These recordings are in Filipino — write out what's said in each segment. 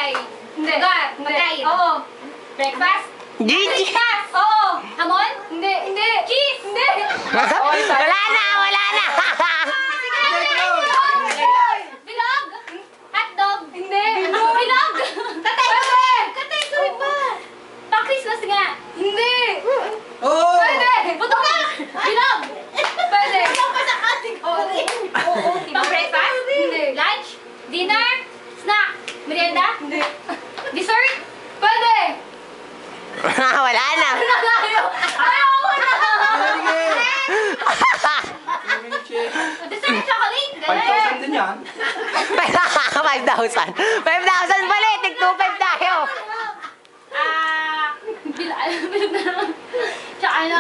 Gulay. Hindi. Lugar. Hindi. Pagkain. Oo. Breakfast. Gigi! Breakfast. Oo. Hamon. Hindi. Hindi. Cheese. Hindi. Wala na, wala na! Bilog. Hotdog. Hindi. Bilog. Kategory. Kategory pa. Pang Christmas nga. Hindi. Oo! Pwede. Buto ka. Bilog. Pwede. Pang breakfast. Hindi. Lunch. Dinner. Snack. Merienda. Hindi. Dessert. Pwede. Wala na! Ayoko na. Dessert chocolate. Ganun. 5,000 din yan. 5,000! 5,000 pala eh! Tig 2,500 tayo! Bilog na naman. Tsaka ano?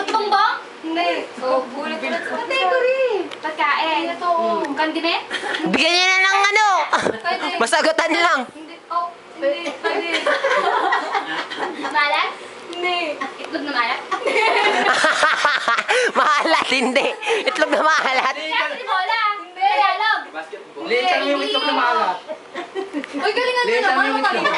Tumbong? Hindi. So, gulat ulit sa category. Pagkain. Ito. Condiment? Bigyan niyo na ng ano! Pwede. Masagutan lang! Hindi. Oh, hindi. Pwede. Malat? Hindi. Itlog na malat? Mahalat, hindi! Itlog na mahalat! Siyempre, bola. Hindi. Tagalog. Liit lang yung itlog na maalat. Uy, galingan mo Liit lang naman. yung itlog.